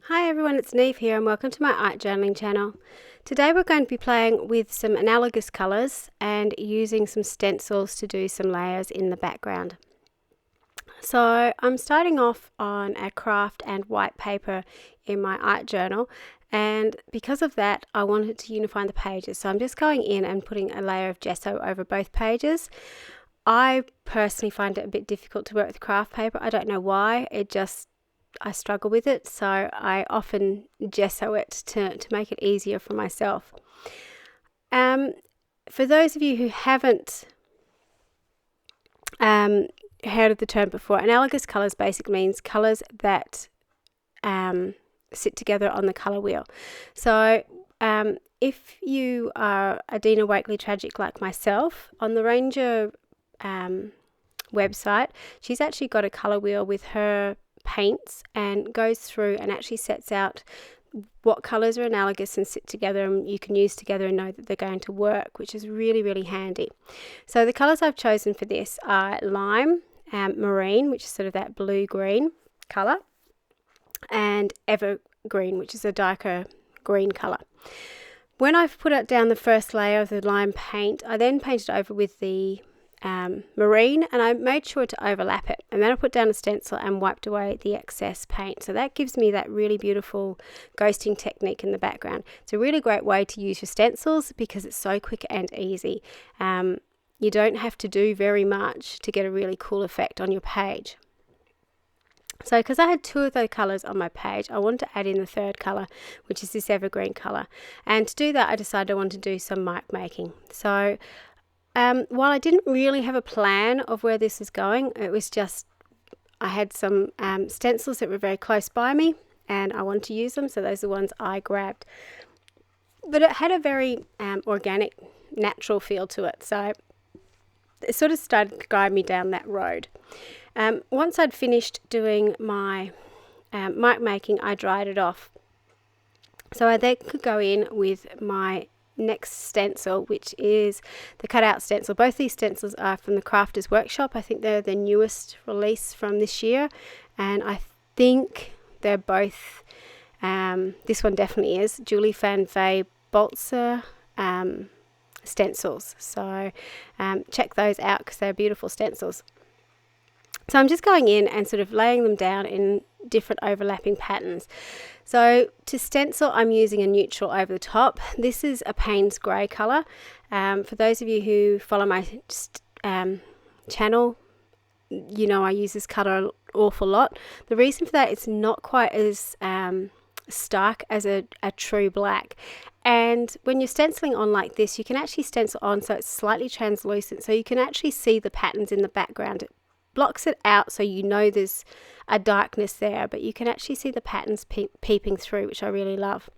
Hi everyone, it's Niamh here and welcome to my art journaling channel. Today we're going to be playing with some analogous colours and using some stencils to do some layers in the background. So I'm starting off on a craft and white paper in my art journal, and because of that I wanted to unify the pages, so I'm just going in and putting a layer of gesso over both pages. I personally find it a bit difficult to work with craft paper. I don't know why, I struggle with it, so I often gesso it to make it easier for myself. For those of you who haven't heard of the term before, analogous colours basically means colours that sit together on the colour wheel. So if you are a Dina Wakeley tragic like myself, on the Ranger website, she's actually got a colour wheel with her paints and goes through and actually sets out what colours are analogous and sit together and you can use together and know that they're going to work, which is really handy. So the colours I've chosen for this are lime, marine, which is sort of that blue-green colour, and evergreen, which is a darker green colour. When I've put it down the first layer of the lime paint, I then painted over with the marine, and I made sure to overlap it, and then I put down a stencil and wiped away the excess paint. So that gives me that really beautiful ghosting technique in the background. It's a really great way to use your stencils because it's so quick and easy. You don't have to do very much to get a really cool effect on your page. So because I had two of those colours on my page, I wanted to add in the third colour, which is this evergreen colour, and to do that I decided I wanted to do some mark making. So while I didn't really have a plan of where this is going, it was just I had some stencils that were very close by me and I wanted to use them, so those are the ones I grabbed. But it had a very organic, natural feel to it, so it sort of started to guide me down that road. Once I'd finished doing my mark making, I dried it off. So I then could go in with my next stencil, which is the cutout stencil. Both these stencils are from the Crafters Workshop. I think they're the newest release from this year, and I think they're both this one definitely is Julie Fanfay Baltzer stencils, so check those out because they're beautiful stencils. So I'm just going in and sort of laying them down in different overlapping patterns. So to stencil, I'm using a neutral over the top. This is a Payne's grey colour. For those of you who follow my channel, you know I use this colour an awful lot. The reason for that, it's not quite as stark as a true black. And when you're stenciling on like this, you can actually stencil on so it's slightly translucent, so you can actually see the patterns in the background. It blocks it out so you know there's a darkness there, but you can actually see the patterns peeping through, which I really love.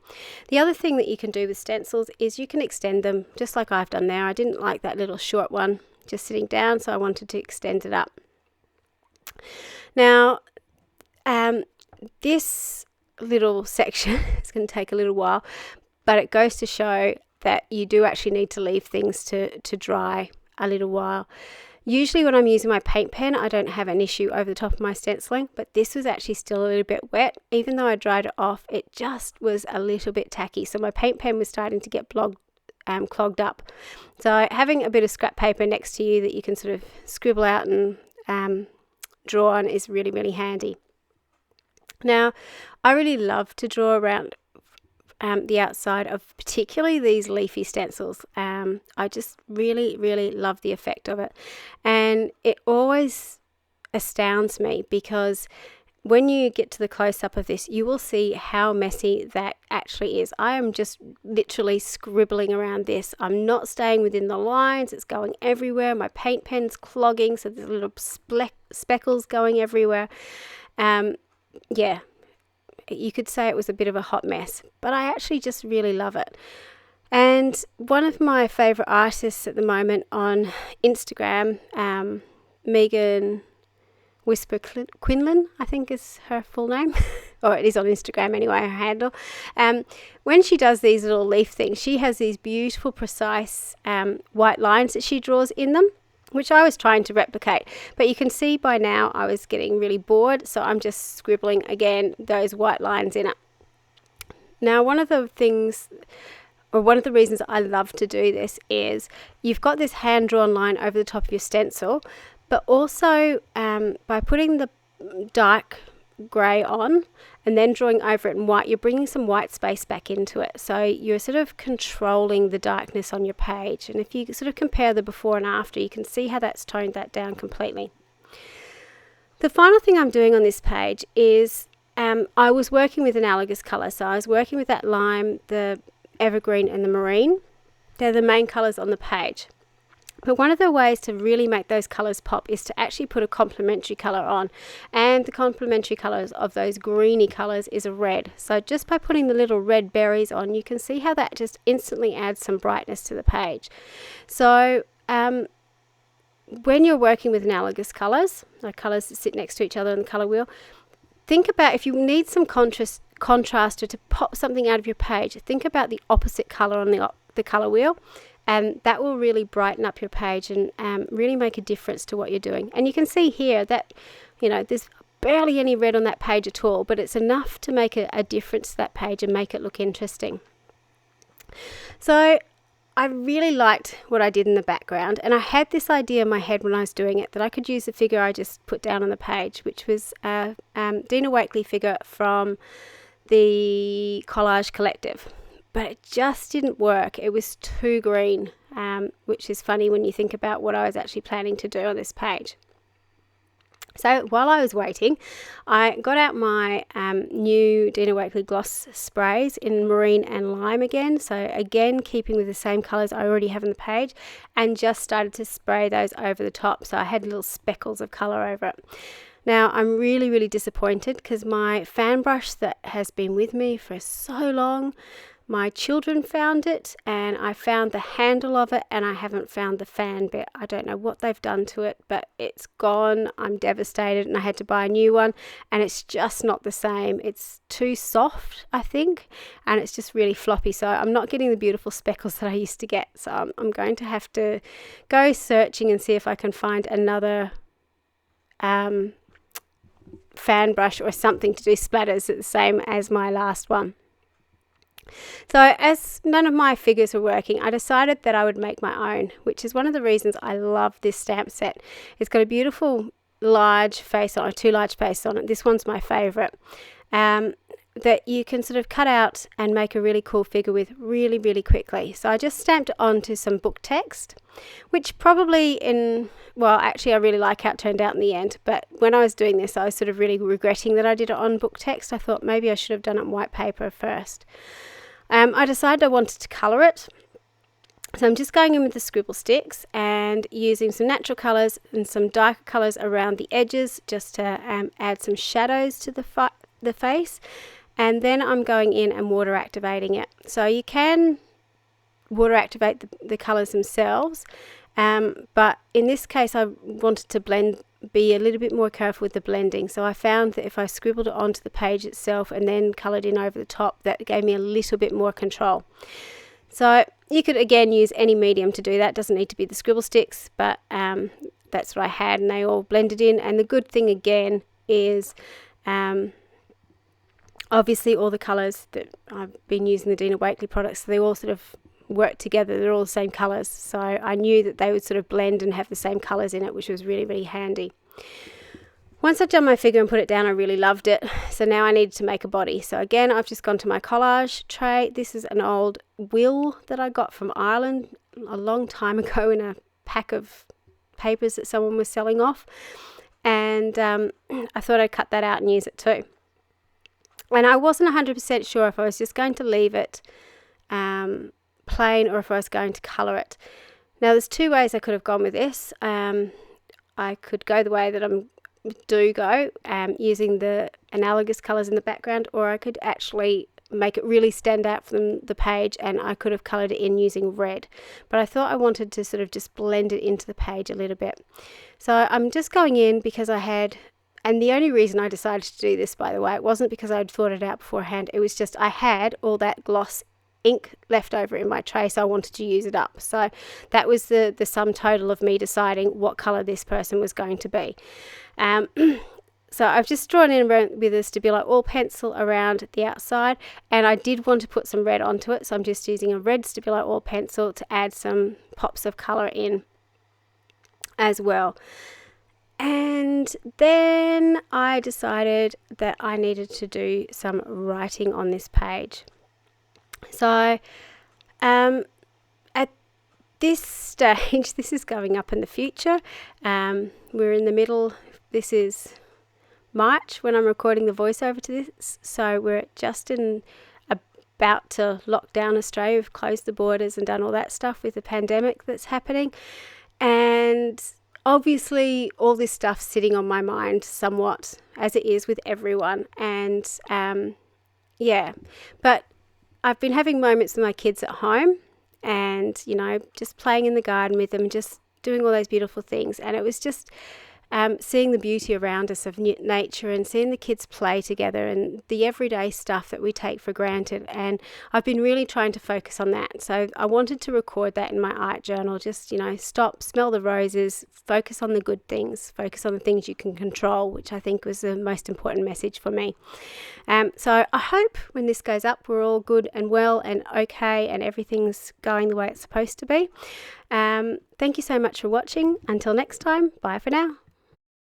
The other thing that you can do with stencils is you can extend them, just like I've done there. I didn't like that little short one just sitting down, so I wanted to extend it up. Now this little section is going to take a little while, but it goes to show that you do actually need to leave things to dry a little while. Usually when I'm using my paint pen, I don't have an issue over the top of my stenciling, but this was actually still a little bit wet. Even though I dried it off, it just was a little bit tacky. So my paint pen was starting to get clogged up. So having a bit of scrap paper next to you that you can sort of scribble out and draw on is really handy. Now, I really love to draw around the outside of particularly these leafy stencils. I just really love the effect of it, and it always astounds me because when you get to the close-up of this, you will see how messy that actually is. I am just literally scribbling around this. I'm not staying within the lines. It's going everywhere. My paint pen's clogging, so there's little speckles going everywhere. Yeah, you could say it was a bit of a hot mess, but I actually just really love it. And one of my favourite artists at the moment on Instagram, Megan Whisper Quinlan, I think is her full name, or it is on Instagram anyway, her handle. When she does these little leaf things, she has these beautiful, precise white lines that she draws in them, which I was trying to replicate. But you can see by now I was getting really bored, so I'm just scribbling again those white lines in it. Now, one of the reasons I love to do this is you've got this hand-drawn line over the top of your stencil, but also by putting the dark grey on and then drawing over it in white, you're bringing some white space back into it. So you're sort of controlling the darkness on your page. And if you sort of compare the before and after, you can see how that's toned that down completely. The final thing I'm doing on this page is I was working with analogous colours. So I was working with that lime, the evergreen and the marine. They're the main colours on the page. But one of the ways to really make those colours pop is to actually put a complementary colour on. And the complementary colours of those greeny colours is a red. So just by putting the little red berries on, you can see how that just instantly adds some brightness to the page. So when you're working with analogous colours, like colours that sit next to each other on the colour wheel, think about if you need some contrast or to pop something out of your page, think about the opposite colour on the colour wheel. And that will really brighten up your page and really make a difference to what you're doing. And you can see here that, there's barely any red on that page at all, but it's enough to make a difference to that page and make it look interesting. So I really liked what I did in the background, and I had this idea in my head when I was doing it that I could use the figure I just put down on the page, which was a Dina Wakley figure from the Collage Collective. But it just didn't work. It was too green, which is funny when you think about what I was actually planning to do on this page. So while I was waiting, I got out my new Dina Wakley gloss sprays in marine and lime again. So again, keeping with the same colours I already have on the page, and just started to spray those over the top. So I had little speckles of colour over it. Now, I'm really, really disappointed because my fan brush that has been with me for so long, my children found it, and I found the handle of it, and I haven't found the fan bit. I don't know what they've done to it, but it's gone. I'm devastated, and I had to buy a new one, and it's just not the same. It's too soft, I think, and it's just really floppy, so I'm not getting the beautiful speckles that I used to get. So I'm going to have to go searching and see if I can find another fan brush or something to do splatters the same as my last one. So as none of my figures were working, I decided that I would make my own, which is one of the reasons I love this stamp set. It's got a beautiful large face on it, 2 large faces on it. This one's my favourite. That you can sort of cut out and make a really cool figure with really, really quickly. So I just stamped it onto some book text, which probably actually I really like how it turned out in the end. But when I was doing this, I was sort of really regretting that I did it on book text. I thought maybe I should have done it on white paper first. I decided I wanted to colour it. So I'm just going in with the scribble sticks and using some natural colours and some darker colours around the edges just to add some shadows to the face. And then I'm going in and water activating it. So you can water activate the colours themselves, but in this case I wanted to be a little bit more careful with the blending. So I found that if I scribbled it onto the page itself and then coloured in over the top, that gave me a little bit more control. So you could again use any medium to do that. It doesn't need to be the scribble sticks, but that's what I had, and they all blended in. And the good thing again is obviously all the colours that I've been using the Dina Wakley products, they all sort of work together. They're all the same colours, so I knew that they would sort of blend and have the same colours in it, which was really, really handy. Once I've done my figure and put it down, I really loved it. So now I needed to make a body. So again, I've just gone to my collage tray. This is an old will that I got from Ireland a long time ago in a pack of papers that someone was selling off, and I thought I'd cut that out and use it too. And I wasn't 100% sure if I was just going to leave it plain or if I was going to colour it. Now there's 2 ways I could have gone with this. I could go the way that using the analogous colours in the background, or I could actually make it really stand out from the page, and I could have coloured it in using red. But I thought I wanted to sort of just blend it into the page a little bit. So I'm just going in because I had... And the only reason I decided to do this, by the way, it wasn't because I'd thought it out beforehand. It was just I had all that gloss ink left over in my tray, so I wanted to use it up. So that was the sum total of me deciding what colour this person was going to be. So I've just drawn in with a Stabilo oil pencil around the outside, and I did want to put some red onto it, so I'm just using a red Stabilo oil pencil to add some pops of colour in as well. And then I decided that I needed to do some writing on this page. So at this stage, this is going up in the future. We're in the middle. This is March when I'm recording the voiceover to this. So we're just about to lock down Australia. We've closed the borders and done all that stuff with the pandemic that's happening. And obviously all this stuff's sitting on my mind somewhat, as it is with everyone. And but I've been having moments with my kids at home and, just playing in the garden with them, just doing all those beautiful things. And it was just seeing the beauty around us of nature and seeing the kids play together and the everyday stuff that we take for granted. And I've been really trying to focus on that. So I wanted to record that in my art journal. Just, stop, smell the roses, focus on the good things, focus on the things you can control, which I think was the most important message for me. So I hope when this goes up, we're all good and well and okay and everything's going the way it's supposed to be. Thank you so much for watching. Until next time, bye for now.